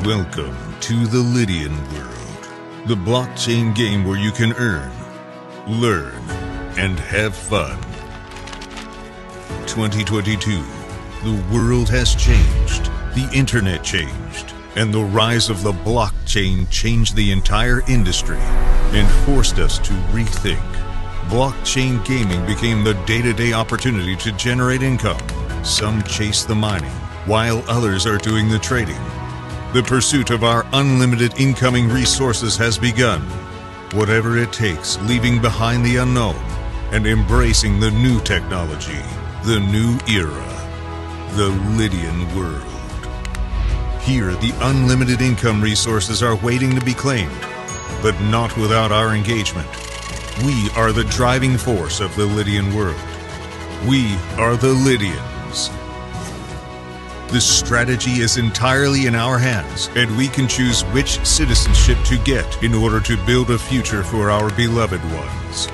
Welcome to the Lydian world, the blockchain game where you can earn, learn, and have fun. 2022, the world has changed, the internet changed, and the rise of the blockchain changed the entire industry and forced us to rethink. Blockchain gaming became the day-to-day opportunity to generate income. Some chase the mining, while others are doing the trading. The pursuit of our unlimited incoming resources has begun. Whatever it takes, leaving behind the unknown and embracing the new technology, the new era, the Lydian world. Here, the unlimited income resources are waiting to be claimed, but not without our engagement. We are the driving force of the Lydian world. We are the Lydians. The strategy is entirely in our hands, and we can choose which citizenship to get in order to build a future for our beloved ones.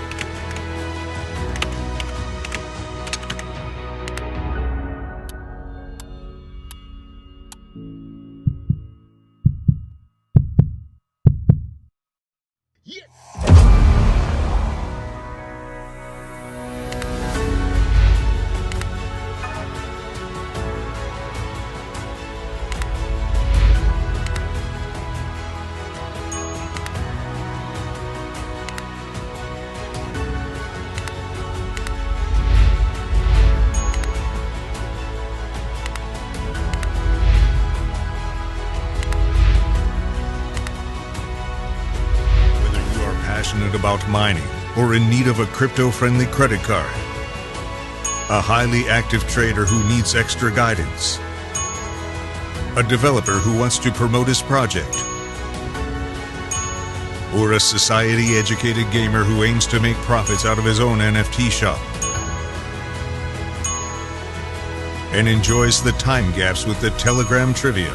About mining or in need of a crypto-friendly credit card, a highly active trader who needs extra guidance, a developer who wants to promote his project, or a society-educated gamer who aims to make profits out of his own NFT shop and enjoys the time gaps with the Telegram trivia.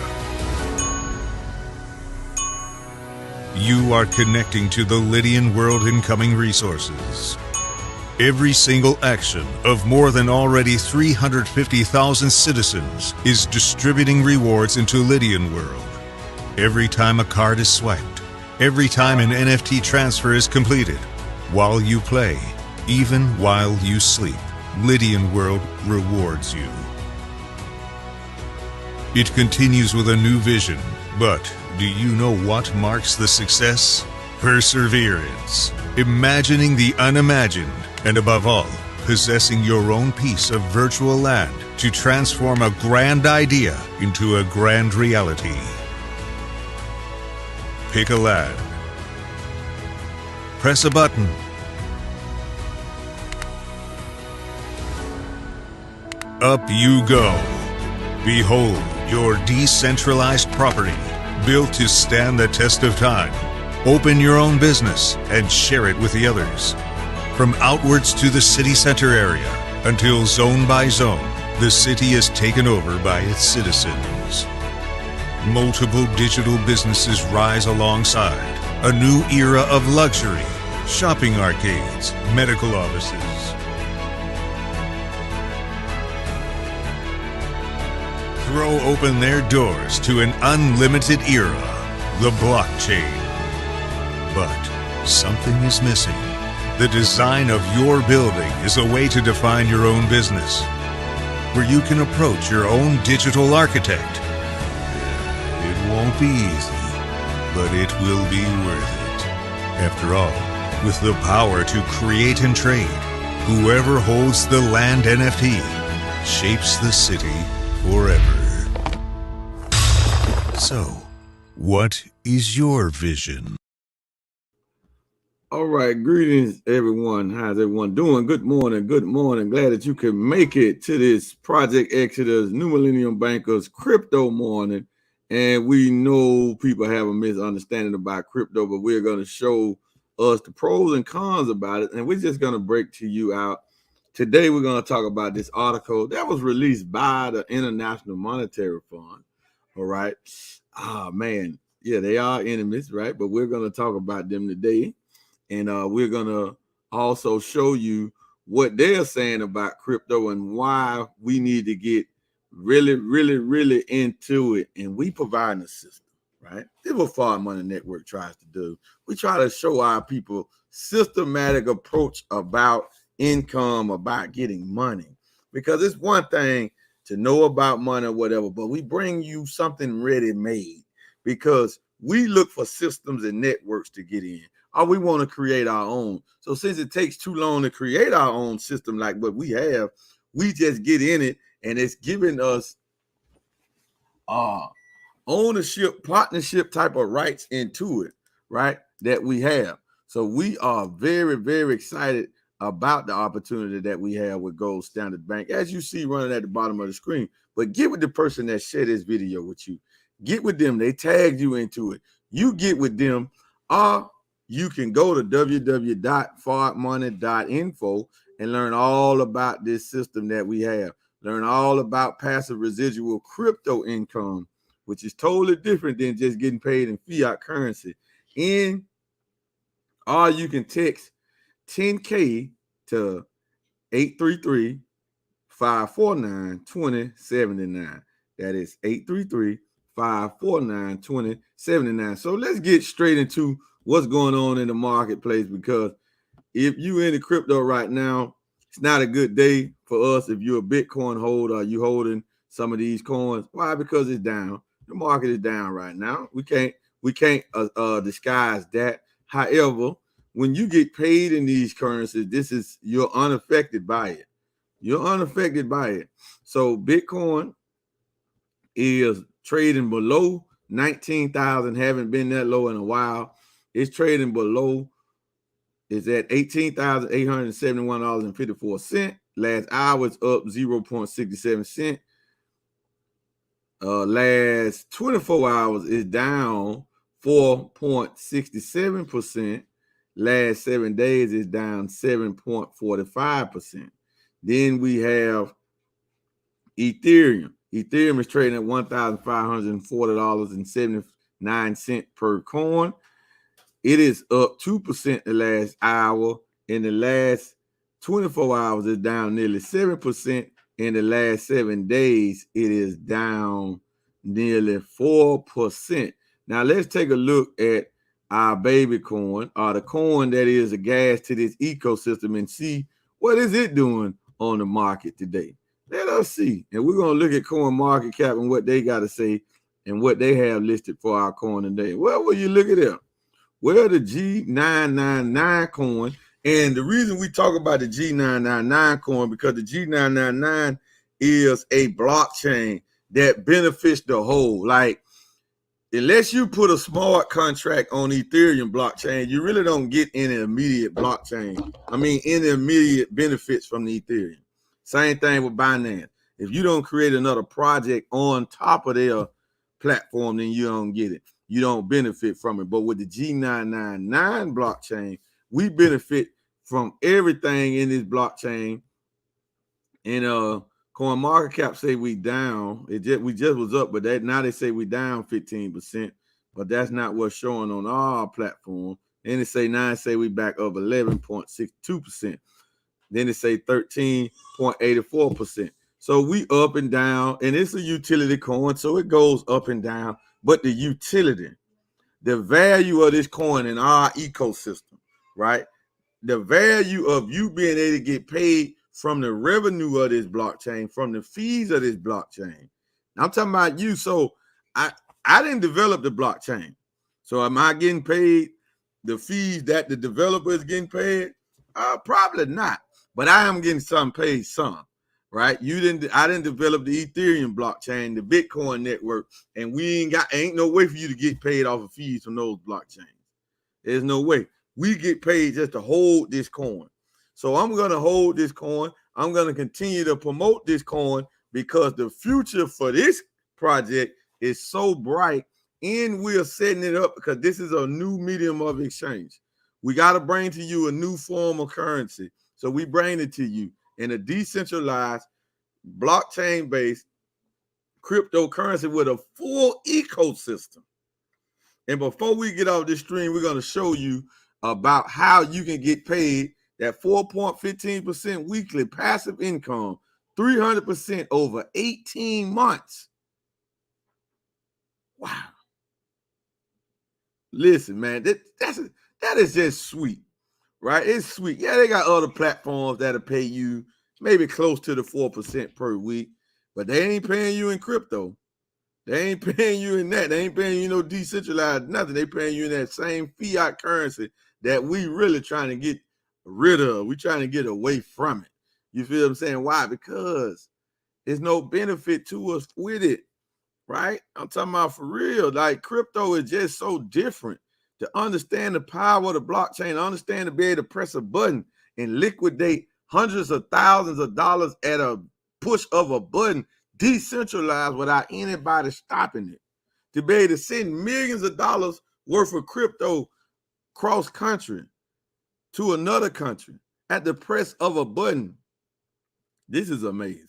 You are connecting to the Lydian world incoming resources. Every single action of more than already 350,000 citizens is distributing rewards into Lydian world. Every time a card is swiped, every time an NFT transfer is completed, while you play, even while you sleep, Lydian world rewards you. It continues with a new vision, but do you know what marks the success? Perseverance, imagining the unimagined, and above all, possessing your own piece of virtual land to transform a grand idea into a grand reality. Pick a land. Press a button. Up you go. Behold your decentralized property, built to stand the test of time. Open your own business and share it with the others. From outwards to the city center area, until zone by zone, the city is taken over by its citizens. Multiple digital businesses rise alongside. A new era of luxury, shopping arcades, medical offices. Throw open their doors to an unlimited era, the blockchain. But something is missing. The design of your building is a way to define your own business, where you can approach your own digital architect. It won't be easy, but it will be worth it. After all, with the power to create and trade, whoever holds the land NFT shapes the city forever. So, what is your vision? All right, greetings everyone. How's everyone doing? Good morning, good morning. Glad that you can make it to this Project Exodus, New Millennium Bankers Crypto Morning. And we know people have a misunderstanding about crypto, but we're going to show us the pros and cons about it. And we're just going to break to you out. Today, we're going to talk about this article that was released by the International Monetary Fund. All right. Man. Yeah, they are enemies, right? But we're going to talk about them today. And we're going to also show you what they're saying about crypto and why we need to get really into it. And we provide a system. right? This is what Forward Money Network tries to do. We try to show our people systematic approach about income, about getting money, because it's one thing to know about money or whatever, but we bring you something ready-made because we look for systems and networks to get in, or we want to create our own. So since it takes too long to create our own system like what we have, we just get in it, and it's giving us ownership, partnership type of rights into it, right? That we have. So we are very, very excited about the opportunity that we have with Gold Standard Bank, as you see running at the bottom of the screen. But get with the person that shared this video with you. Get with them. They tagged you into it. You get with them, or you can go to www.forwardmoney.info and learn all about this system that we have. Learn all about passive residual crypto income, which is totally different than just getting paid in fiat currency. Or you can text 10K to 833-549-2079. That is 833-549-2079. So let's get straight into what's going on in the marketplace, because if you're in the crypto right now, it's not a good day for us. If you're a Bitcoin holder, you holding some of these coins. Why? Because it's down. The market is down right now. We can't disguise that. However, when you get paid in these currencies, you're unaffected by it. You're unaffected by it. So Bitcoin is trading below 19,000. Haven't been that low in a while. It's trading below. It's at $18,871.54. Last hour it's up 0.67 cents. Last 24 hours is down 4.67%. Last 7 days is down 7.45%. Then we have Ethereum. Ethereum is trading at $1,540.79 per coin. It is up 2% the last hour. In the last 24 hours, it's down nearly 7%. In the last 7 days, it is down nearly 4%. Now, let's take a look at our baby coin, or the coin that is a gas to this ecosystem, and see what is it doing on the market today. Let us see. And we're going to look at Coin Market Cap and what they got to say and what they have listed for our coin today. Well, will you look at it? Well, the G999 coin, and the reason we talk about the G999 coin, because the G999 is a blockchain that benefits the whole. Like, unless you put a smart contract on Ethereum blockchain, you really don't get any immediate any immediate benefits from the Ethereum. Same thing with Binance. If you don't create another project on top of their platform, then you don't get it. You don't benefit from it. But with the G999 blockchain, we benefit from everything in this blockchain. And Coin Market Cap say we down. We just was up, but now they say we down 15%. But that's not what's showing on our platform. Then they say we back up 11.62%. Then they say 13.84%. So we up and down, and it's a utility coin, so it goes up and down. But the utility, the value of this coin in our ecosystem, right? The value of you being able to get paid from the revenue of this blockchain, from the fees of this blockchain. I'm talking about you. So I didn't develop the blockchain. So am I getting paid the fees that the developer is getting paid? Probably not. But I am getting paid some. Right? I didn't develop the Ethereum blockchain, the Bitcoin network, and ain't no way for you to get paid off of fees from those blockchains. There's no way. We get paid just to hold this coin. So I'm going to hold this coin. I'm going to continue to promote this coin because the future for this project is so bright, and we are setting it up because this is a new medium of exchange. We got to bring to you a new form of currency. So we bring it to you in a decentralized, blockchain-based cryptocurrency with a full ecosystem. And before we get off this stream, we're going to show you about how you can get paid that 4.15% weekly passive income, 300% over 18 months. Wow. Listen, man, that is just sweet, right? It's sweet. Yeah, they got other platforms that'll pay you maybe close to the 4% per week, but they ain't paying you in crypto. They ain't paying you in that. They ain't paying you no decentralized nothing. They paying you in that same fiat currency that we really trying to get rid of. We trying to get away from it. You feel what I'm saying? Why? Because there's no benefit to us with it, right? I'm talking about for real. Like crypto is just so different. To understand the power of the blockchain, understand to be able to press a button and liquidate hundreds of thousands of dollars at a push of a button, decentralized without anybody stopping it. To be able to send millions of dollars worth of crypto cross country to another country at the press of a button. This is amazing.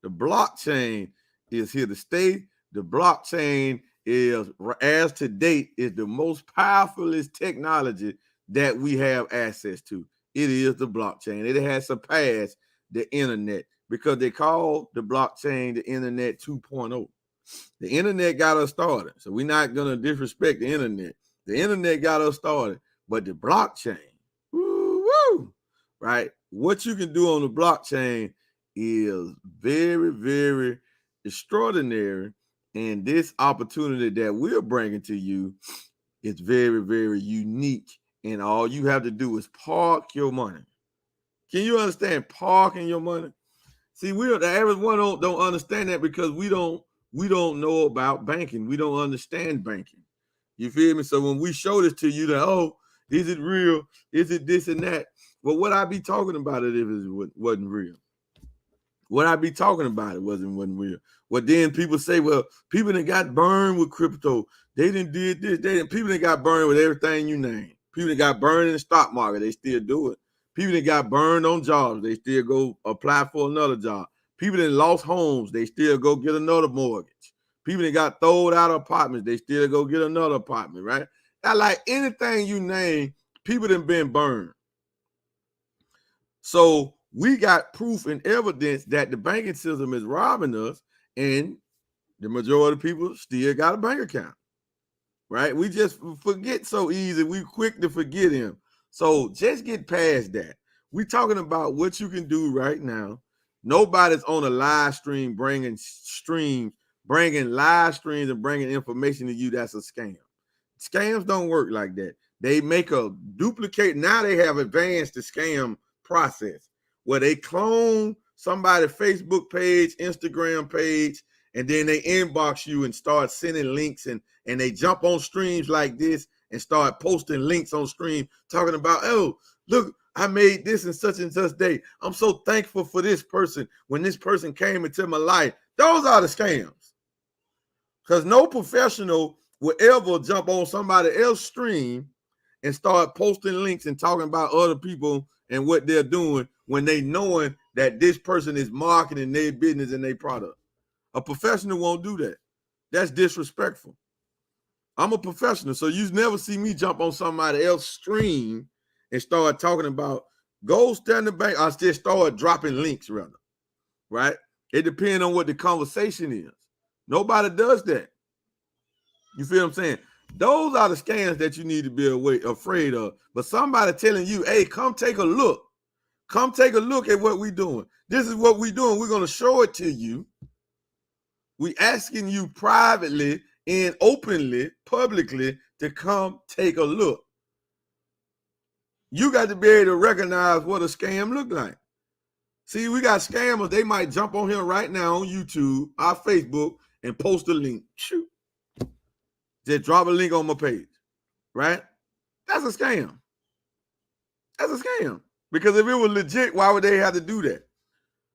The blockchain is here to stay. The blockchain is, as to date, is the most powerfulest technology that we have access to. It is the blockchain. It has surpassed the internet because they call the blockchain the internet 2.0. The internet got us started, so we're not going to disrespect the internet. The internet got us started, but the blockchain, woo, right? What you can do on the blockchain is very, very extraordinary. And this opportunity that we're bringing to you is very, very unique. And all you have to do is park your money. Can you understand parking your money? See, the average one don't understand that because we don't know about banking. We don't understand banking. You feel me? So when we show this to you, that, oh, is it real? Is it this and that? Well, what I be talking about it if it wasn't real? What I be talking about it wasn't real. Well, then people say, well, people that got burned with crypto, they didn't did this. People that got burned with everything you name. People that got burned in the stock market, they still do it. People that got burned on jobs, they still go apply for another job. People that lost homes, they still go get another mortgage. People that got thrown out of apartments, they still go get another apartment, right? Now, like anything you name, people that been burned. So we got proof and evidence that the banking system is robbing us, and the majority of people still got a bank account, right? We just forget so easy. We quick to forget him. So just get past that. We're talking about what you can do right now. Nobody's on a live stream bringing live streams and bringing information to you. That's a scam. Scams don't work like that. They make a duplicate. Now they have advanced the scam process where they clone somebody's Facebook page, Instagram page, and then they inbox you and start sending links, and they jump on streams like this and start posting links on stream talking about, oh, look, I made this and such day. I'm so thankful for this person when this person came into my life. Those are the scams. Because no professional will ever jump on somebody else's stream and start posting links and talking about other people and what they're doing when they knowing that this person is marketing their business and their product. A professional won't do that. That's disrespectful. I'm a professional, so you never see me jump on somebody else's stream and start talking about Gold Standard Bank. I just start dropping links, rather, right? It depends on what the conversation is. Nobody does that. You feel what I'm saying? Those are the scams that you need to be afraid of. But somebody telling you, hey, come take a look. Come take a look at what we're doing. This is what we're doing. We're going to show it to you. We asking you privately and openly, publicly, to come take a look. You got to be able to recognize what a scam look like. See, we got scammers. They might jump on here right now on YouTube, our Facebook, and post a link. Shoot. Just drop a link on my page, right? That's a scam. That's a scam. Because if it was legit, why would they have to do that?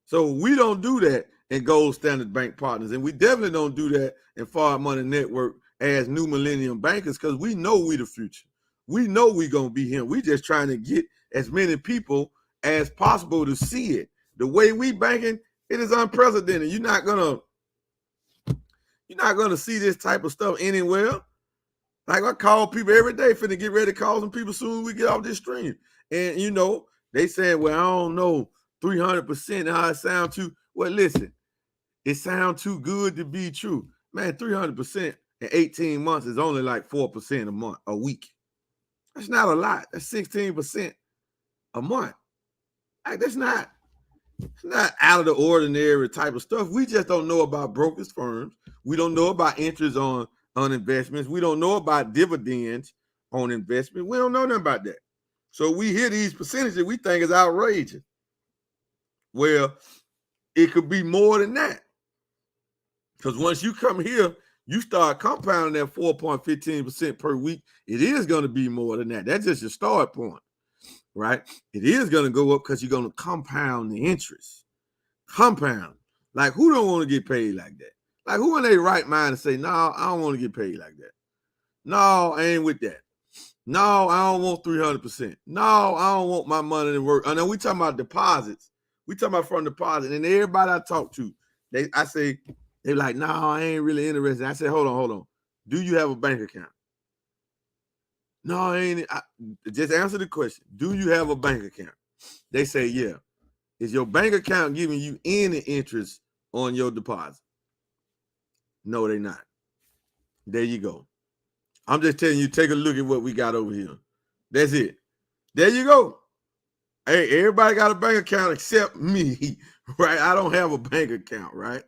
So we don't do that in Gold Standard Bank Partners, and we definitely don't do that in Forward Money Network as New Millennium Bankers, because we know we the future. We know we gonna be here. We just trying to get as many people as possible to see it. The way we banking, it is unprecedented. You're not gonna see this type of stuff anywhere. Like I call people every day, finna get ready to call some people soon as we get off this stream. And you know, they saying, well, I don't know, 300% how it sound too. Well, listen, it sounds too good to be true. Man, 300% in 18 months is only like 4% a week. That's not a lot. That's 16% a month. Like, it's not out of the ordinary type of stuff. We just don't know about brokerage firms. We don't know about interest on investments. We don't know about dividends on investment. We don't know nothing about that. So we hear these percentages we think is outrageous. Well, it could be more than that. Because once you come here, you start compounding that 4.15% per week, it is going to be more than that. That's just your start point, right? It is going to go up because you're going to compound the interest. Compound. Like, who don't want to get paid like that? Like, who in their right mind to say, no, I don't want to get paid like that? No, I ain't with that. No, I don't want 300%. No, I don't want my money to work. I know we talking about deposits. We talking about from deposit. And everybody I talk to, I say, they're like, no, I ain't really interested. I say, hold on. Do you have a bank account? No, I ain't. Just answer the question. Do you have a bank account? They say, yeah. Is your bank account giving you any interest on your deposit? No, they're not. There you go. I'm just telling you, take a look at what we got over here. That's it. There you go. Hey, everybody got a bank account except me, right? I don't have a bank account, right?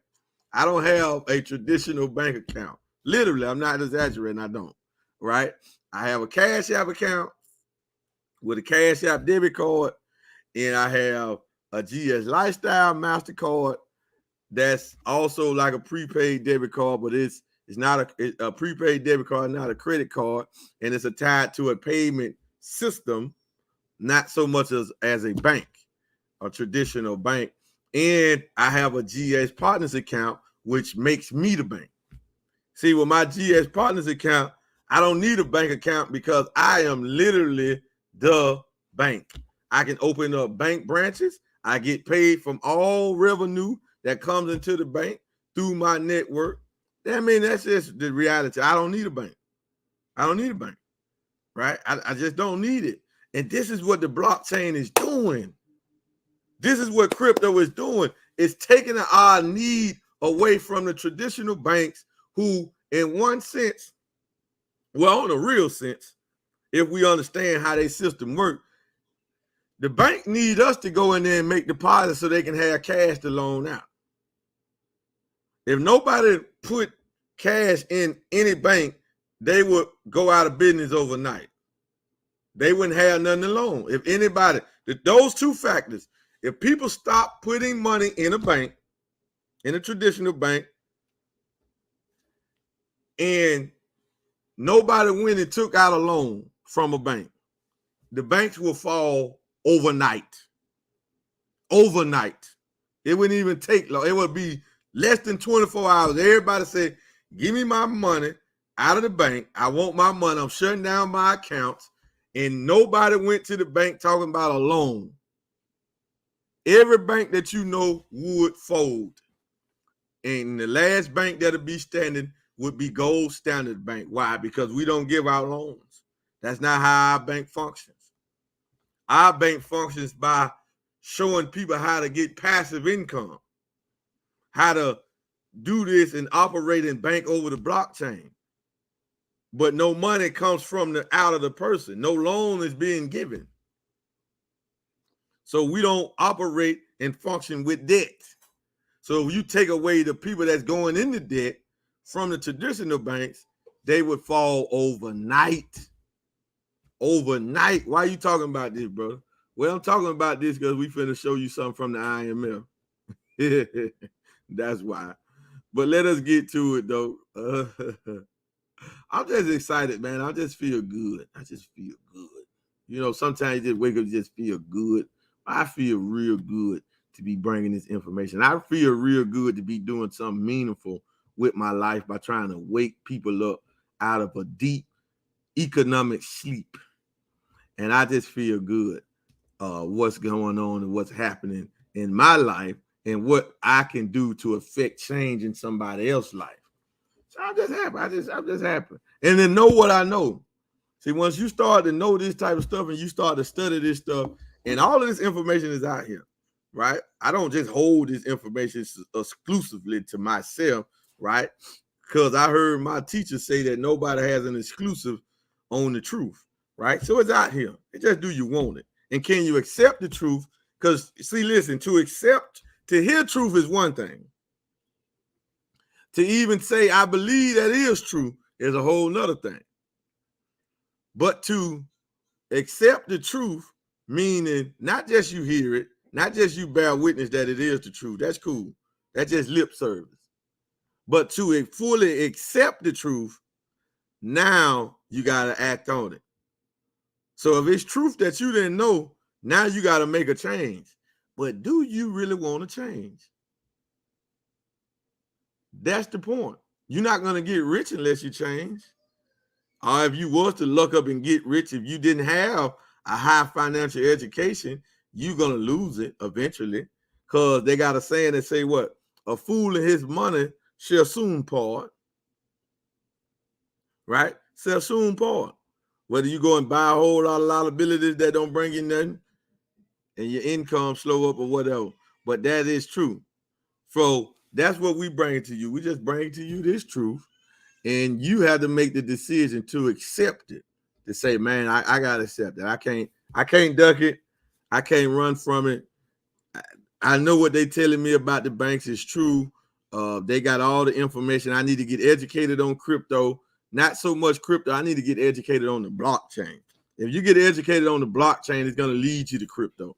I don't have a traditional bank account. Literally, I'm not exaggerating. I don't, right? I have a Cash App account with a Cash App debit card, and I have a GS Lifestyle MasterCard that's also like a prepaid debit card, but it's not a prepaid debit card, not a credit card, and it's tied to a payment system, not so much as a bank, a traditional bank. And I have a GS Partners account, which makes me the bank. See, with my GS Partners account, I don't need a bank account because I am literally the bank. I can open up bank branches. I get paid from all revenue that comes into the bank through my network. I mean, that's just the reality. I don't need a bank. I don't need a bank, right? I just don't need it. And this is what the blockchain is doing. This is what crypto is doing. It's taking our need away from the traditional banks who, in one sense, well, in a real sense, if we understand how their system works, the bank need us to go in there and make deposits so they can have cash to loan out. If nobody put cash in any bank, they would go out of business overnight. They wouldn't have nothing to loan. If anybody, those two factors, if people stop putting money in a bank, in a traditional bank, and nobody went and took out a loan from a bank, the banks will fall overnight. Overnight. It wouldn't even take long. It would be less than 24 hours. Everybody said, give me my money out of the bank. I want my money. I'm shutting down my accounts. And nobody went to the bank talking about a loan. Every bank that you know would fold. And the last bank that'll be standing would be Gold Standard Bank. Why? Because we don't give out loans. That's not how our bank functions. Our bank functions by showing people how to get passive income, how to do this and operate and bank over the blockchain. But no money comes from out of the person. No loan is being given. So we don't operate and function with debt. So if you take away the people that's going into debt from the traditional banks, they would fall overnight. Overnight. Why are you talking about this, brother? Well, I'm talking about this because we finna show you something from the IMF. That's why. But let us get to it, though. I'm just excited, man. I just feel good. I just feel good. You know, sometimes you just wake up and just feel good. I feel real good to be bringing this information. I feel real good to be doing something meaningful with my life by trying to wake people up out of a deep economic sleep. And I just feel good what's going on and what's happening in my life and what I can do to affect change in somebody else's life. So I'm just happy. I'm just happy. And then know what I know. See, once you start to know this type of stuff and you start to study this stuff, and all of this information is out here, right? I don't just hold this information exclusively to myself, right? because I heard my teacher say that nobody has an exclusive on the truth, right? So it's out here. It's just, do you want it? And can you accept the truth? Because, see, listen, to hear truth is one thing. To even say, I believe that is true, is a whole nother thing. But to accept the truth, meaning not just you hear it, not just you bear witness that it is the truth. That's cool. That's just lip service. But to fully accept the truth, now you got to act on it. So if it's truth that you didn't know, now you got to make a change. But do you really want to change? That's the point. You're not going to get rich unless you change. Or if you was to look up and get rich, if you didn't have a high financial education, you're going to lose it eventually. Because they got a saying that say what? A fool and his money shall soon part. Right? Shall soon part. Whether you go and buy a whole lot of liabilities that don't bring you nothing and your income slow up or whatever. But that is true. So that's what we bring to you. We just bring to you this truth. And you have to make the decision to accept it. To say, man, I gotta accept it. I can't duck it. I can't run from it. I know what they're telling me about the banks is true. They got all the information. I need to get educated on crypto. Not so much crypto. I need to get educated on the blockchain. If you get educated on the blockchain, it's going to lead you to crypto.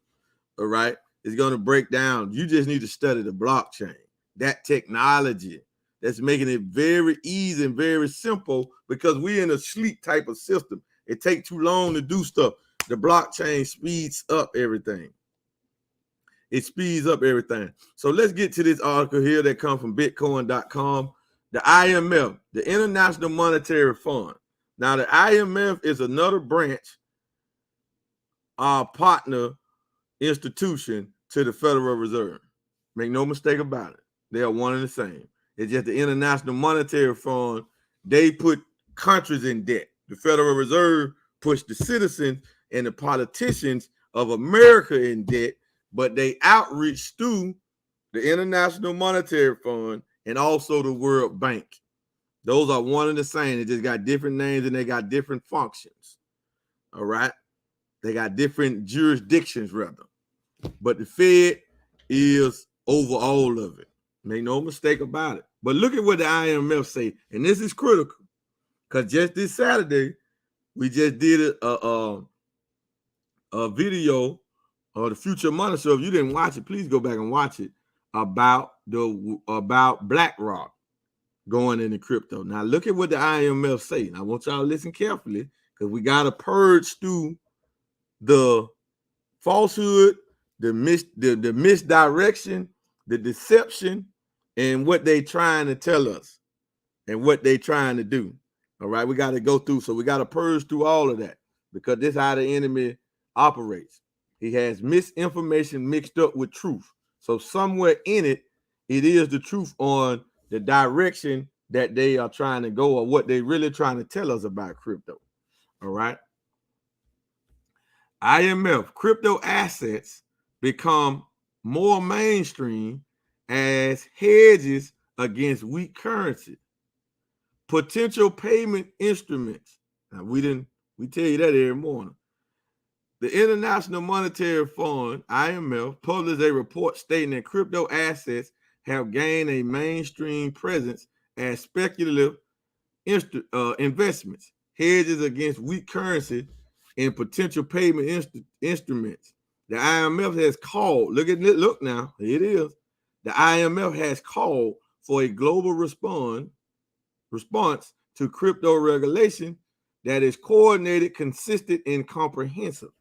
All right. It's going to break down. You just need to study the blockchain, that technology that's making it very easy and very simple, because we're in a sleep type of system. It takes too long to do stuff. The blockchain speeds up everything. It speeds up everything. So let's get to this article here that comes from Bitcoin.com. The IMF, the International Monetary Fund. Now, the IMF is another branch, our partner institution to the Federal Reserve. Make no mistake about it. They are one and the same. It's just the International Monetary Fund. They put countries in debt. The Federal Reserve pushed the citizens and the politicians of America in debt, but they outreach through the International Monetary Fund and also the World Bank. Those are one and the same. They just got different names and they got different functions. All right. They got different jurisdictions, rather. But the Fed is over all of it. Make no mistake about it. But look at what the IMF say, and this is critical, because just this Saturday, we just did a video of the Future Money Show. If you didn't watch it, please go back and watch it, about BlackRock going into crypto. Now look at what the IMF say. I want y'all to listen carefully, because we got to purge through the falsehood, the misdirection, the deception, and what they trying to tell us and what they trying to do. All right, we got to go through. So we got to purge through all of that, because this is how the enemy operates. He has misinformation mixed up with truth. So somewhere in it, it is the truth on the direction that they are trying to go, or what they really trying to tell us about crypto. All right. IMF, crypto assets become more mainstream as hedges against weak currency. Potential payment instruments. Now we tell you that every morning. The International Monetary Fund, IMF, published a report stating that crypto assets have gained a mainstream presence as speculative investments, hedges against weak currency, and potential payment instruments. The IMF has called, look now, it is. The IMF has called for a global response to crypto regulation that is coordinated, consistent, and comprehensive.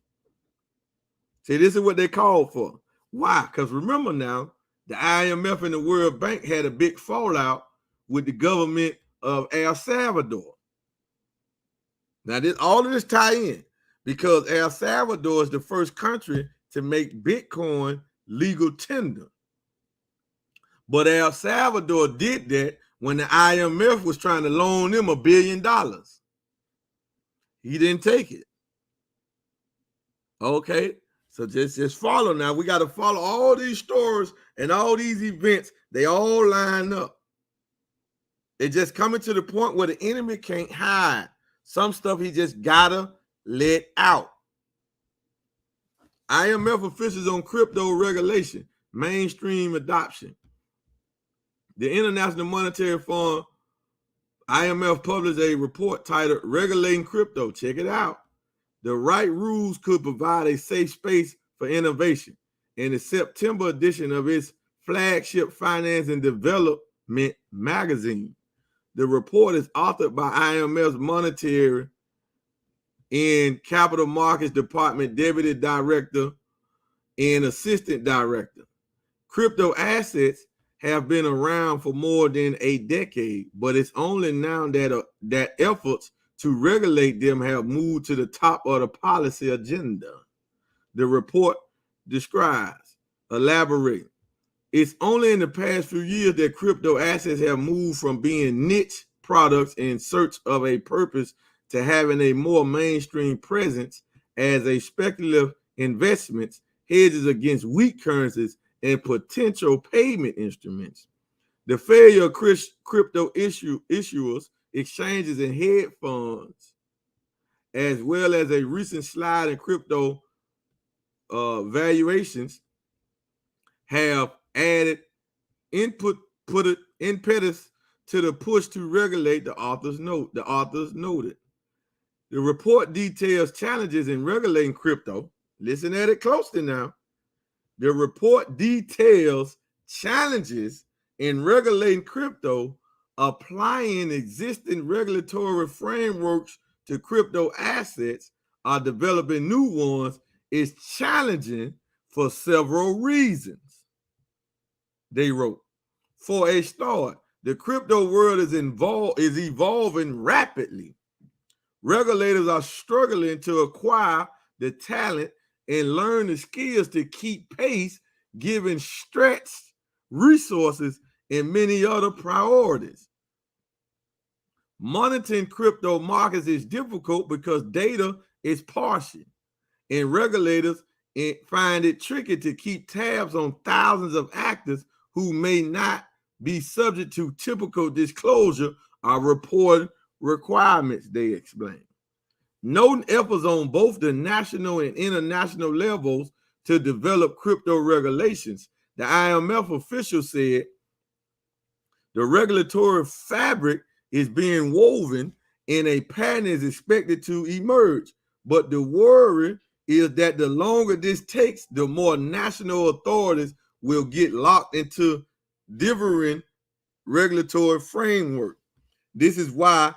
See, this is what they called for. Why? Because remember now, the IMF and the World Bank had a big fallout with the government of El Salvador. Now, all of this tie in, because El Salvador is the first country to make Bitcoin legal tender. But El Salvador did that when the IMF was trying to loan them $1 billion. He didn't take it. Okay, so just follow now. We got to follow all these stories and all these events. They all line up. It's just coming to the point where the enemy can't hide. Some stuff he just gotta let out. IMF officials on crypto regulation, mainstream adoption. The International Monetary Fund, IMF, published a report titled Regulating Crypto. Check it out. The right rules could provide a safe space for innovation. In the September edition of its flagship Finance and Development magazine, the report is authored by IMF's Monetary and Capital Markets Department Deputy Director and Assistant Director. Crypto assets have been around for more than a decade, but it's only now that efforts to regulate them have moved to the top of the policy agenda. The report describes, elaborating, it's only in the past few years that crypto assets have moved from being niche products in search of a purpose to having a more mainstream presence as a speculative investments, hedges against weak currencies, and potential payment instruments. The failure of crypto issuers, exchanges, and hedge funds, as well as a recent slide in crypto valuations, have added impetus to the push to regulate, the authors noted. The report details challenges in regulating crypto. Listen at it closely now. The report details challenges in regulating crypto, applying existing regulatory frameworks to crypto assets, or developing new ones is challenging for several reasons. They wrote, for a start, the crypto world is evolving rapidly. Regulators are struggling to acquire the talent and learn the skills to keep pace, given stretched resources and many other priorities. Monitoring crypto markets is difficult because data is partial, and regulators find it tricky to keep tabs on thousands of actors who may not be subject to typical disclosure or reporting requirements, they explain. Noting efforts on both the national and international levels to develop crypto regulations, the IMF official said the regulatory fabric is being woven and a pattern is expected to emerge. But the worry is that the longer this takes, the more national authorities will get locked into differing regulatory framework. This is why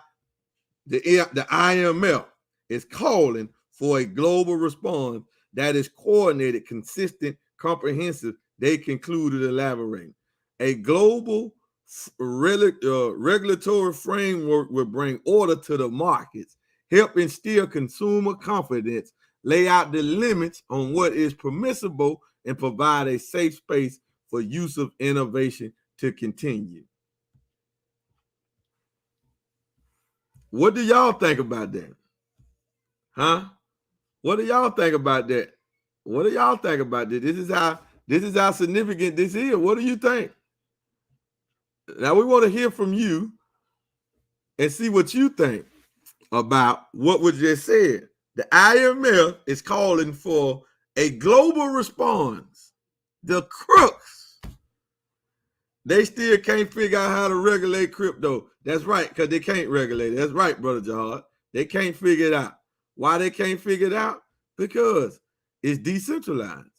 the IMF is calling for a global response that is coordinated, consistent, comprehensive. They concluded elaborating. A global regulatory framework will bring order to the markets, help instill consumer confidence, lay out the limits on what is permissible, and provide a safe space for use of innovation to continue. What do y'all think about that? Huh? What do y'all think about that? What do y'all think about this? This is how significant this is. What do you think? Now we want to hear from you and see what you think about what was just said. The IMF is calling for a global response. The crooks, they still can't figure out how to regulate crypto. That's right, because they can't regulate it. That's right, Brother Jahad. They can't figure it out. Why they can't figure it out? Because it's decentralized.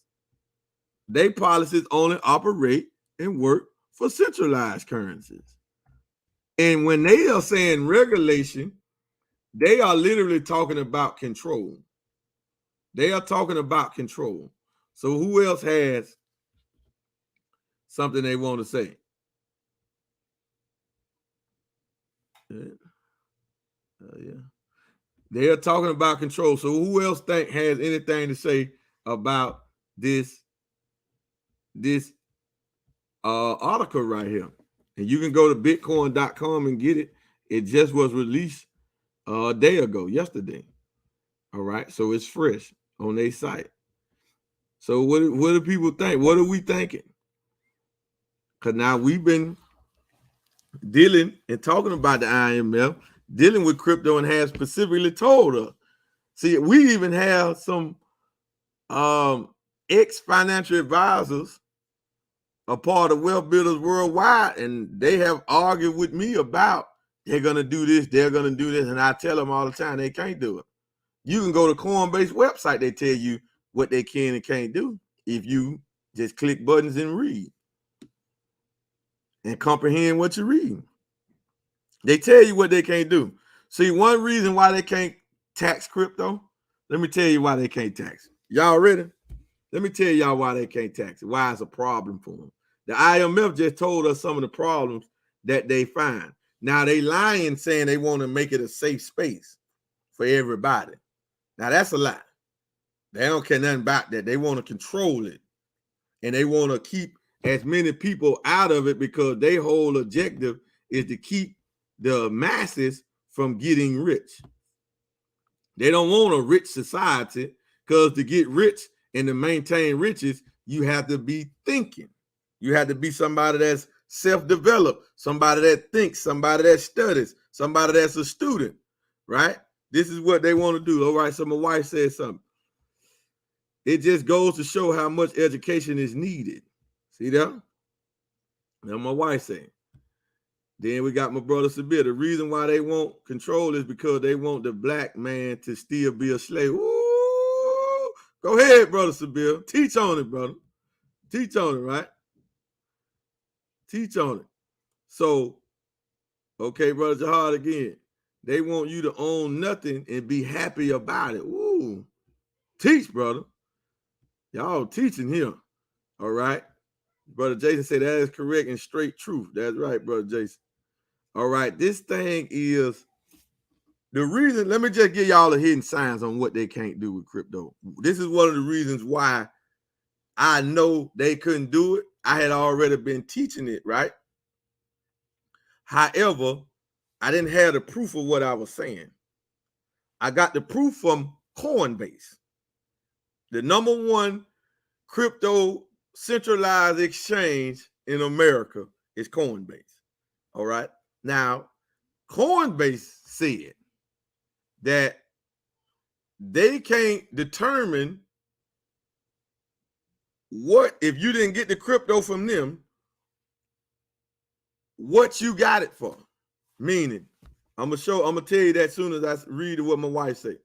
They policies only operate and work for centralized currencies. And when they are saying regulation, they are literally talking about control. They are talking about control. So who else has something they want to say? Yeah. They are talking about control. So who else has anything to say about this article right here? And you can go to bitcoin.com and get it. It just was released a day ago, yesterday. All right. So it's fresh on their site. So what do people think? What are we thinking? Because now we've been dealing and talking about the IMF, dealing with crypto, and has specifically told us. See, we even have some ex-financial advisors, a part of Wealth Builders Worldwide, and they have argued with me about they're going to do this, they're going to do this, and I tell them all the time they can't do it. You can go to Coinbase website, they tell you what they can and can't do if you just click buttons and read and comprehend what you're reading. They tell you what they can't do. See, one reason why they can't tax crypto, let me tell you why they can't tax it. Y'all ready? Let me tell y'all why they can't tax it, why it's a problem for them. The IMF just told us some of the problems that they find. Now they lying saying they want to make it a safe space for everybody. Now that's a lie. They don't care nothing about that. They want to control it. And they want to keep as many people out of it because their whole objective is to keep the masses from getting rich. They don't want a rich society because to get rich and to maintain riches, you have to be thinking. You have to be somebody that's self-developed, somebody that thinks, somebody that studies, somebody that's a student, right? This is what they want to do. All right, so my wife said something. It just goes to show how much education is needed. See that? Now my wife saying. Then we got my brother Sabir. The reason why they won't control is because they want the black man to still be a slave. Ooh, go ahead, brother Sabir. Teach on it, brother. Teach on it, right? Teach on it. So, okay, brother Jahad again. They want you to own nothing and be happy about it. Ooh, teach, brother. Y'all teaching here. All right. Brother Jason said that is correct and straight truth. That's right, brother Jason. All right. This thing is the reason. Let me just give y'all the hidden signs on what they can't do with crypto. This is one of the reasons why I know they couldn't do it. I had already been teaching it, right? However, I didn't have the proof of what I was saying. I got the proof from Coinbase, the #1 crypto centralized exchange in America is Coinbase. All right. Now, Coinbase said that they can't determine what, if you didn't get the crypto from them, what you got it for. Meaning, I'm gonna tell you that as soon as I read what my wife said.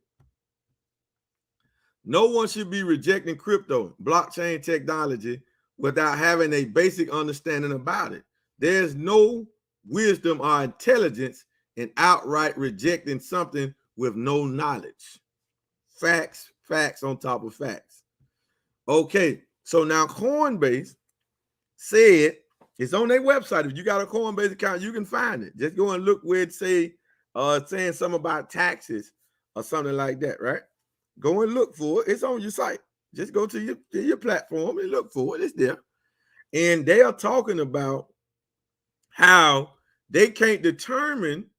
No one should be rejecting crypto, blockchain technology, without having a basic understanding about it. There's no wisdom or intelligence in outright rejecting something with no knowledge. Facts, facts on top of facts. Okay, so now Coinbase said, it's on their website. If you got a Coinbase account, you can find it. Just go and look where it say saying something about taxes or something like that, right? Go and look for it. It's on your site. Just go to your platform and look for it. It's there. And they are talking about how they can't determine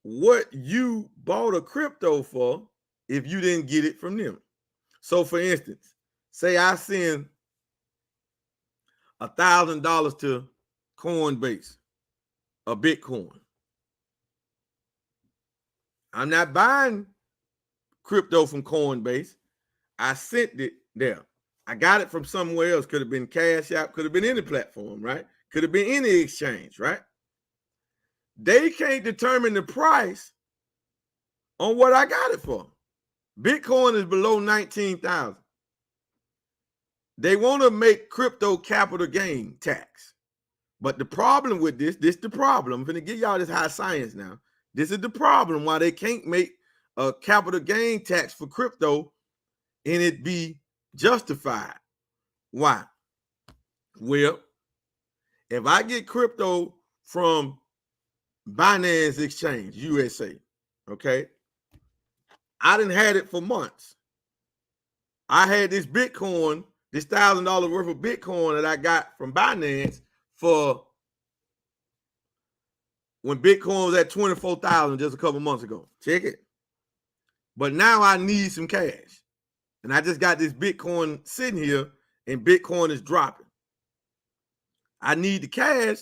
what you bought a crypto for if you didn't get it from them. So for instance, say I send $1,000 to Coinbase, a Bitcoin. I'm not buying crypto from Coinbase. I sent it there. I got it from somewhere else. Could have been Cash App, could have been any platform, right? Could have been any exchange, right? They can't determine the price on what I got it for. Bitcoin is below 19,000. They want to make crypto capital gain tax. But the problem with this the problem. I'm going to give y'all this high science now. This is the problem why they can't make a capital gain tax for crypto and it be justified. Why? Well, if I get crypto from Binance Exchange, USA, okay, I done had it for months. I had this Bitcoin, this $1,000 worth of Bitcoin that I got from Binance for when Bitcoin was at 24,000 just a couple months ago. Check it. But now I need some cash. And I just got this Bitcoin sitting here and Bitcoin is dropping. I need the cash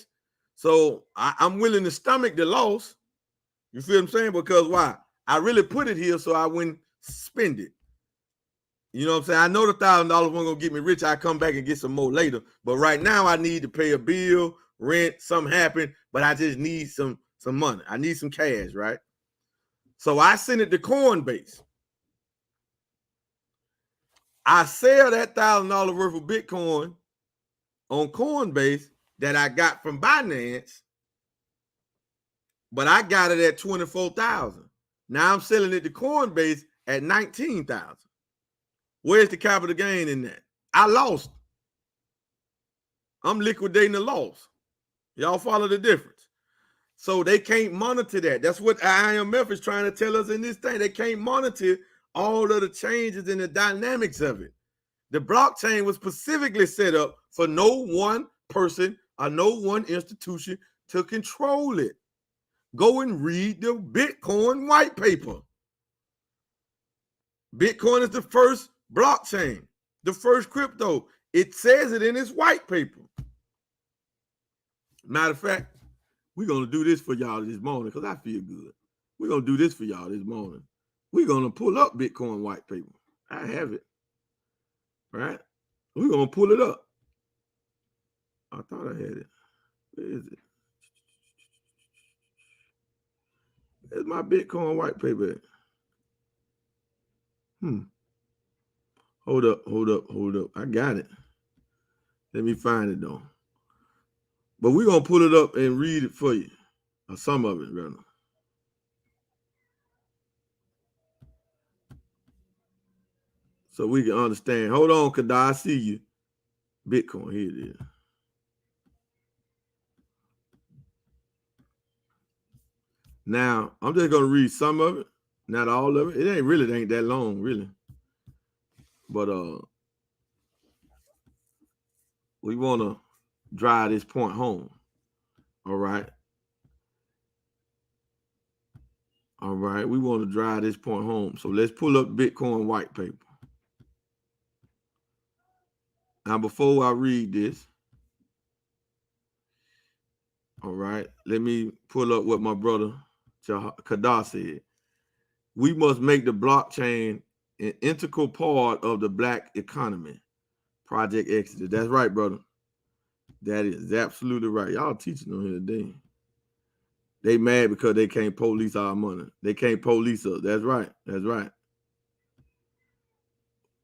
So I'm willing to stomach the loss. You feel what I'm saying? Because why? I really put it here so I wouldn't spend it. You know what I'm saying? I know the $1,000 wasn't gonna get me rich. I come back and get some more later. But right now I need to pay a bill, rent, something happen, but I just need some money. I need some cash, right? So I send it to Coinbase. I sell that $1,000 worth of Bitcoin on Coinbase that I got from Binance, but I got it at 24,000. Now I'm selling it to Coinbase at 19,000. Where's the capital gain in that? I lost. I'm liquidating the loss. Y'all follow the difference? So they can't monitor that. That's what IMF is trying to tell us in this thing. They can't monitor all of the changes in the dynamics of it. The blockchain was specifically set up for no one person or no one institution to control it. Go and read the Bitcoin white paper. Bitcoin is the first blockchain, the first crypto. It says it in its white paper. Matter of fact, we're going to do this for y'all this morning because I feel good. We're going to do this for y'all this morning. We're going to pull up Bitcoin white paper. I have it. Right? We're going to pull it up. I thought I had it. Where is it? There's my Bitcoin white paper. Hold up. I got it. Let me find it though. But we're going to pull it up and read it for you. Or some of it, rather. So we can understand. Hold on, Kada. I see you. Bitcoin. Here it is. Now, I'm just going to read some of it. Not all of it. It ain't that long, really. But we want to drive this point home. All right. All right. We want to drive this point home. So let's pull up Bitcoin white paper. Now, before I read this, all right, let me pull up what my brother Kadar said. We must make the blockchain an integral part of the Black economy. Project Exodus. That's right, brother. That is absolutely right. Y'all teaching on here today. They mad because they can't police our money. They can't police us. That's right. That's right.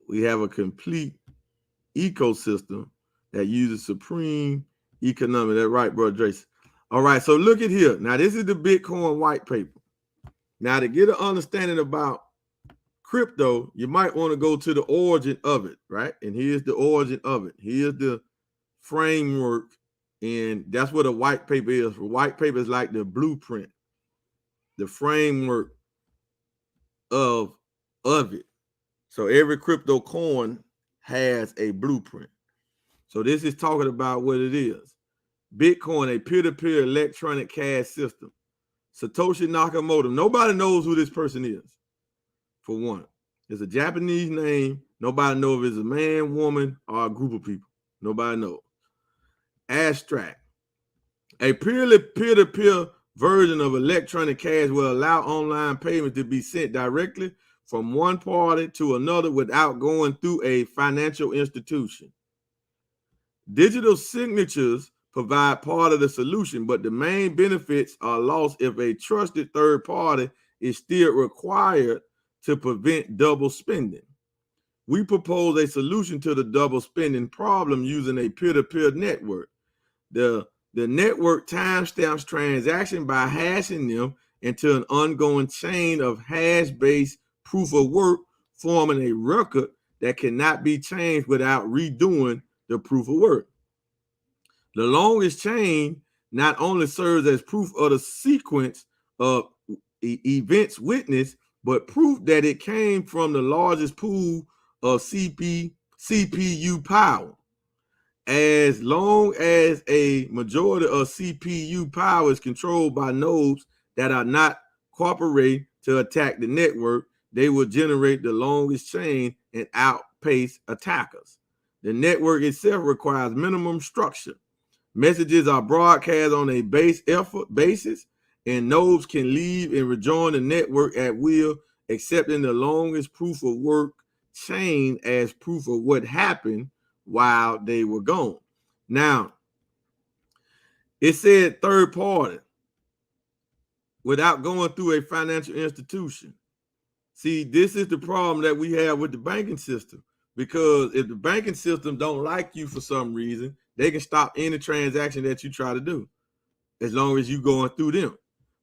We have a complete ecosystem that uses supreme economic. That's right, bro, Jason. All right, so look at here. Now, this is the Bitcoin white paper. Now, to get an understanding about crypto, you might want to go to the origin of it, right? And here's the origin of it. Here's the framework, and that's what a white paper is. A white paper is like the blueprint, the framework of it. So every crypto coin has a blueprint. So this is talking about what it is. Bitcoin, a peer-to-peer electronic cash system. Satoshi Nakamoto. Nobody knows who this person is, for one. It's a Japanese name. Nobody knows if it's a man, woman, or a group of people. Nobody knows. Abstract. A peer-to-peer version of electronic cash will allow online payments to be sent directly from one party to another without going through a financial institution. Digital signatures provide part of the solution, but the main benefits are lost if a trusted third party is still required to prevent double spending. We propose a solution to the double spending problem using a peer-to-peer network. The network timestamps transactions by hashing them into an ongoing chain of hash-based proof of work, forming a record that cannot be changed without redoing the proof of work. The longest chain not only serves as proof of the sequence of events witnessed, but proof that it came from the largest pool of CPU power. As long as a majority of CPU power is controlled by nodes that are not cooperating to attack the network, they will generate the longest chain and outpace attackers. The network itself requires minimum structure, Messages are broadcast on a basis, and nodes can leave and rejoin the network at will, accepting the longest proof of work chain as proof of what happened while they were gone. Now, it said third party without going through a financial institution. See, this is the problem that we have with the banking system, because if the banking system don't like you for some reason, they can stop any transaction that you try to do as long as you going through them.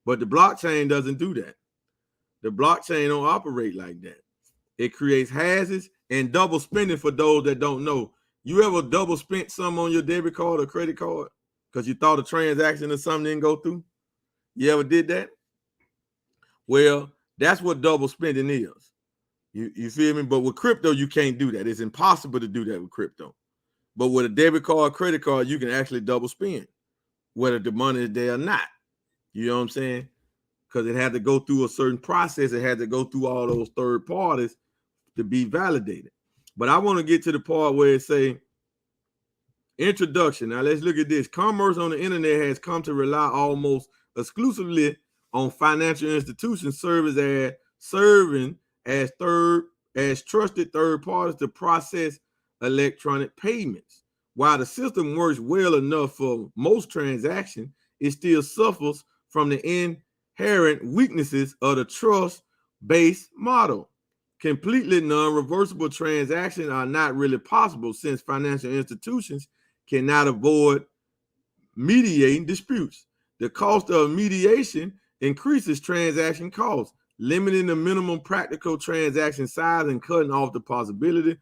But the blockchain doesn't do that. The blockchain don't operate like that. It creates hazards and double spending. For those that don't know, you ever double spent something on your debit card or credit card because you thought a transaction or something didn't go through? You ever did that? Well, that's what double spending is. You feel me? But with crypto, you can't do that. It's impossible to do that with crypto. But with a debit card, credit card, you can actually double spend, whether the money is there or not. You know what I'm saying? Because it had to go through a certain process. It had to go through all those third parties to be validated. But I want to get to the part where it say, introduction. Now let's look at this. Commerce on the internet has come to rely almost exclusively on financial institutions serving as trusted third parties to process electronic payments. While the system works well enough for most transactions, it still suffers from the inherent weaknesses of the trust-based model. Completely non-reversible transactions are not really possible, since financial institutions cannot avoid mediating disputes. The cost of mediation increases transaction costs, limiting the minimum practical transaction size and cutting off the possibility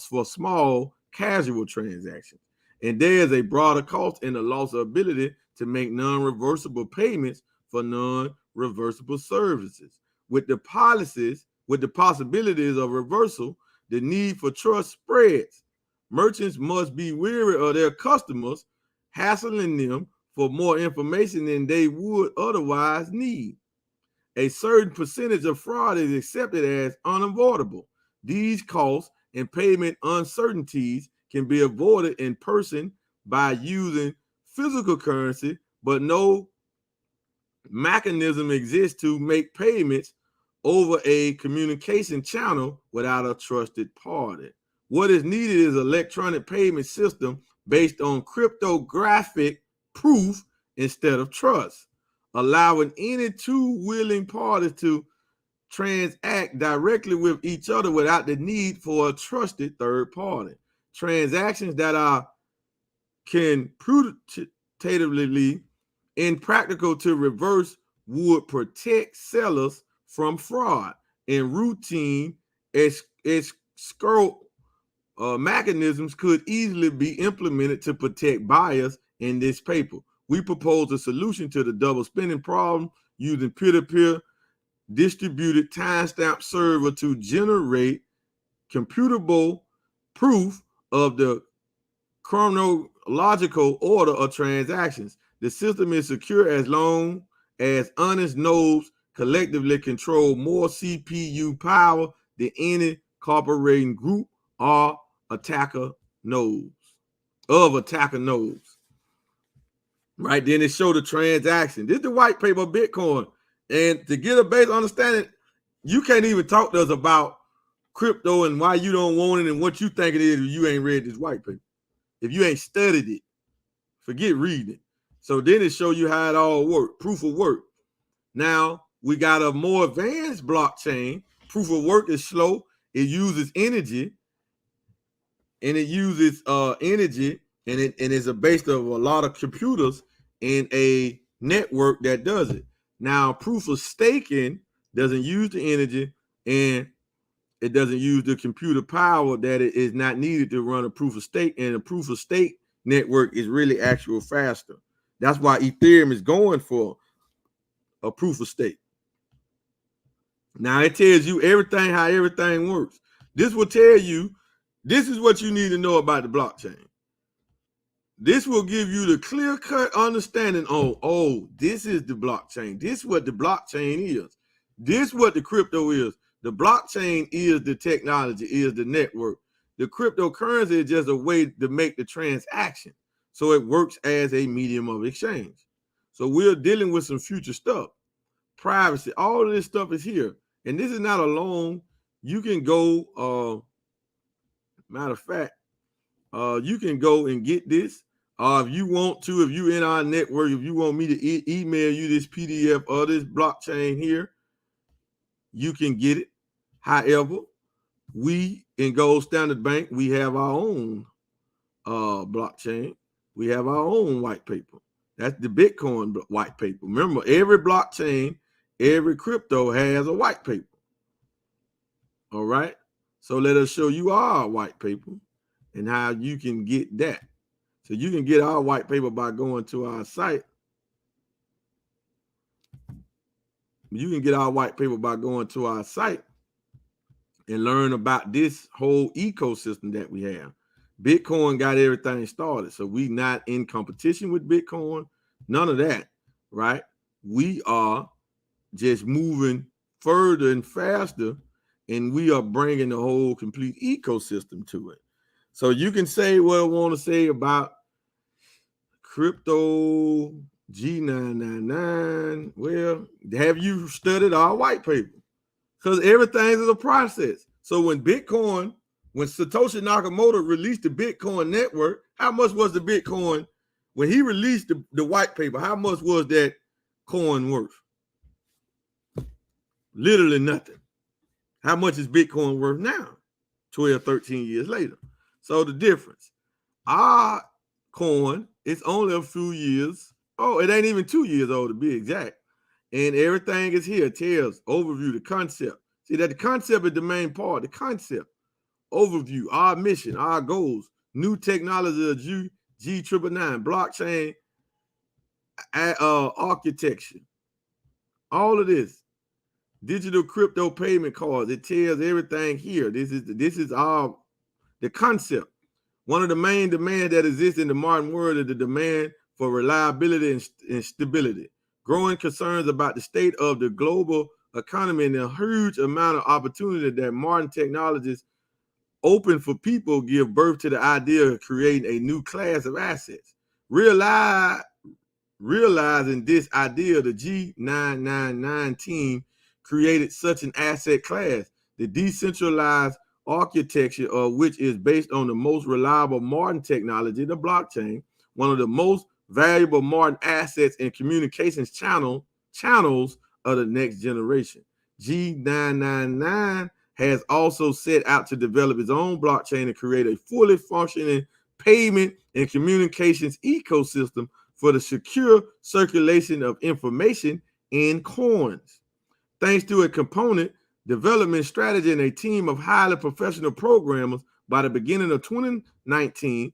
for small casual transactions. And there is a broader cost in the loss of ability to make non-reversible payments for non-reversible services. With the possibilities of reversal, the need for trust spreads. Merchants must be wary of their customers, hassling them for more information than they would otherwise need. A certain percentage of fraud is accepted as unavoidable. These costs and payment uncertainties can be avoided in person by using physical currency, but no mechanism exists to make payments over a communication channel without a trusted party. What is needed is an electronic payment system based on cryptographic proof instead of trust, allowing any two willing parties to transact directly with each other without the need for a trusted third party. Transactions that are quantitatively impractical to reverse would protect sellers from fraud, and routine escrow mechanisms could easily be implemented to protect buyers. In this paper, we propose a solution to the double spending problem using peer-to-peer distributed timestamp server to generate computable proof of the chronological order of transactions. The system is secure as long as honest nodes collectively control more CPU power than any cooperating group or attacker nodes. Right, then it showed the transaction. This is the white paper of Bitcoin. And to get a base understanding, you can't even talk to us about crypto and why you don't want it and what you think it is if you ain't read this white paper. If you ain't studied it, forget reading it. So then it show you how it all works, proof of work. Now, we got a more advanced blockchain. Proof of work is slow. It uses energy. And it uses energy, and it's a base of a lot of computers in a network that does it. Now, proof of staking doesn't use the energy, and it doesn't use the computer power that it is not needed to run a proof of stake. And a proof of stake network is really actual faster. That's why Ethereum is going for a proof of stake. Now it tells you everything, how everything works. This will tell you, this is what you need to know about the blockchain. This will give you the clear-cut understanding on, oh, this is the blockchain. This is what the blockchain is. This is what the crypto is. The blockchain is the technology, is the network. The cryptocurrency is just a way to make the transaction. So it works as a medium of exchange. So we're dealing with some future stuff. Privacy, all of this stuff is here. And this is not a loan. You can go, matter of fact, you can go and get this. If you want to, if you're in our network, if you want me to email you this PDF or this blockchain here, you can get it. However, we in Gold Standard Bank, we have our own blockchain. We have our own white paper. That's the Bitcoin white paper. Remember, every blockchain, every crypto has a white paper. All right. So let us show you our white paper and how you can get that. So you can get our white paper by going to our site. You can get our white paper by going to our site and learn about this whole ecosystem that we have. Bitcoin got everything started. So we not in competition with Bitcoin. None of that, right? We are just moving further and faster, and we are bringing the whole complete ecosystem to it. So you can say what I want to say about crypto G999. Well, have you studied our white paper? Because everything is a process. So when Satoshi Nakamoto released the Bitcoin network, how much was the Bitcoin? When he released the white paper, how much was that coin worth? Literally nothing. How much is Bitcoin worth now? 12, 13 years later. So the difference. Our coin, it's only a few years. Oh, it ain't even 2 years old to be exact. And everything is here. It tells overview, the concept. See that the concept is the main part. The concept, overview, our mission, our goals, new technology of G999, blockchain architecture, all of this, digital crypto payment cards. It tells everything here. This is the concept. One of the main demands that exists in the modern world is the demand for reliability and stability. Growing concerns about the state of the global economy and the huge amount of opportunity that modern technologies open for people give birth to the idea of creating a new class of assets. Realizing this idea, the G999 team created such an asset class, the decentralized architecture of which is based on the most reliable modern technology, the blockchain, one of the most valuable modern assets and communications channels of the next generation. G999 has also set out to develop its own blockchain and create a fully functioning payment and communications ecosystem for the secure circulation of information in coins. Thanks to a component development strategy and a team of highly professional programmers, by the beginning of 2019,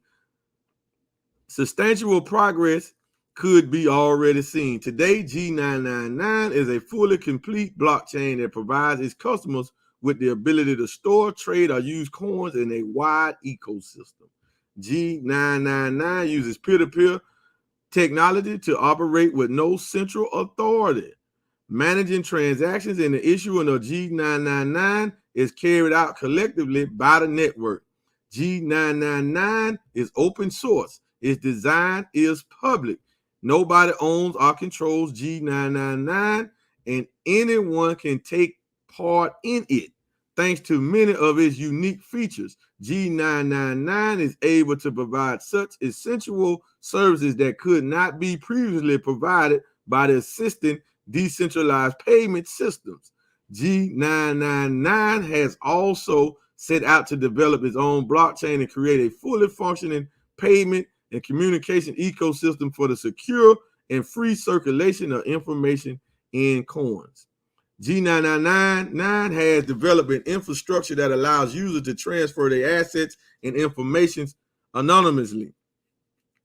substantial progress could be already seen. Today, G999 is a fully complete blockchain that provides its customers with the ability to store, trade, or use coins in a wide ecosystem. G999 uses peer-to-peer technology to operate with no central authority. Managing transactions and the issuing of G999 is carried out collectively by the network. G999 is open source. Its design is public. Nobody owns or controls G999, and anyone can take part in it. Thanks to many of its unique features, G999 is able to provide such essential services that could not be previously provided by the existing decentralized payment systems. G999 has also set out to develop its own blockchain and create a fully functioning payment and communication ecosystem for the secure and free circulation of information in coins. G999 has developed an infrastructure that allows users to transfer their assets and information anonymously.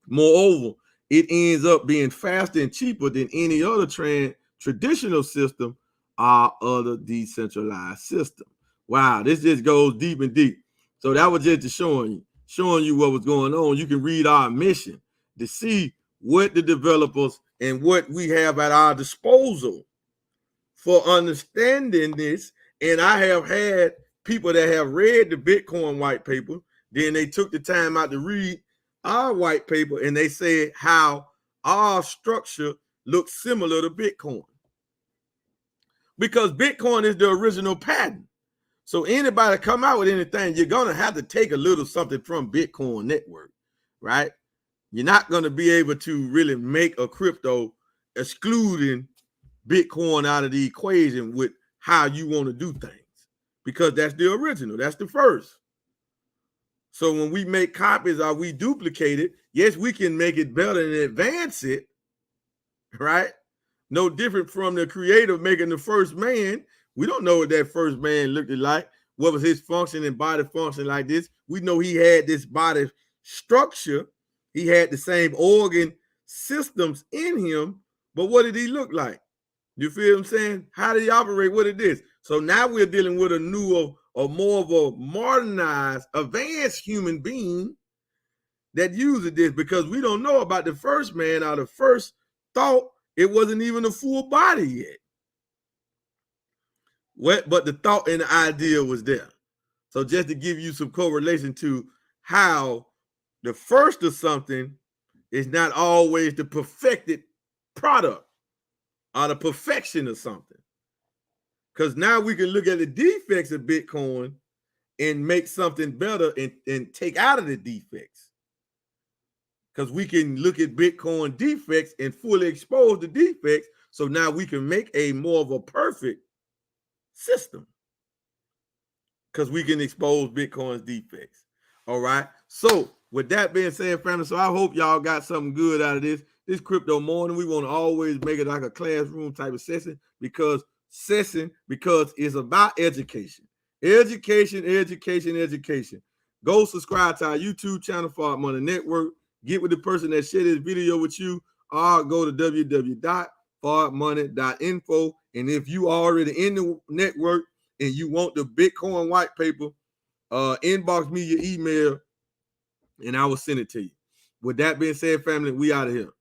Moreover, it ends up being faster and cheaper than any other traditional system or other decentralized system. Wow, this just goes deep and deep. So that was just showing you what was going on. You can read our mission to see what the developers and what we have at our disposal for understanding this. And I have had people that have read the Bitcoin white paper, then they took the time out to read our white paper and they said how our structure looks similar to Bitcoin. Because Bitcoin is the original patent. So anybody come out with anything, you're going to have to take a little something from Bitcoin network, right? You're not going to be able to really make a crypto excluding Bitcoin out of the equation with how you want to do things, because that's the original. That's the first. So when we make copies or we duplicate it, yes, we can make it better and advance it, right? No different from the creator making the first man. We don't know what that first man looked like. What was his function and body function like this? We know he had this body structure. He had the same organ systems in him, but what did he look like? You feel what I'm saying? How did he operate? What it is? So now we're dealing with a new or more of a modernized, advanced human being that uses this, because we don't know about the first man or the first thought. It wasn't even a full body yet. But the thought and the idea was there. So just to give you some correlation to how the first of something is not always the perfected product or the perfection of something. Because now we can look at the defects of Bitcoin and make something better and take out of the defects. Because we can look at Bitcoin defects and fully expose the defects. So now we can make a more of a perfect system, because we can expose Bitcoin's defects. All right. So with that being said, family, so I hope y'all got something good out of this crypto morning. We want to always make it like a classroom type of session, because it's about education. Education. Go subscribe to our YouTube channel, Fart Money Network. Get with the person that shared this video with you, or go to www.fartmoney.info. And if you are already in the network and you want the Bitcoin white paper, inbox me your email and I will send it to you. With that being said, family, we out of here.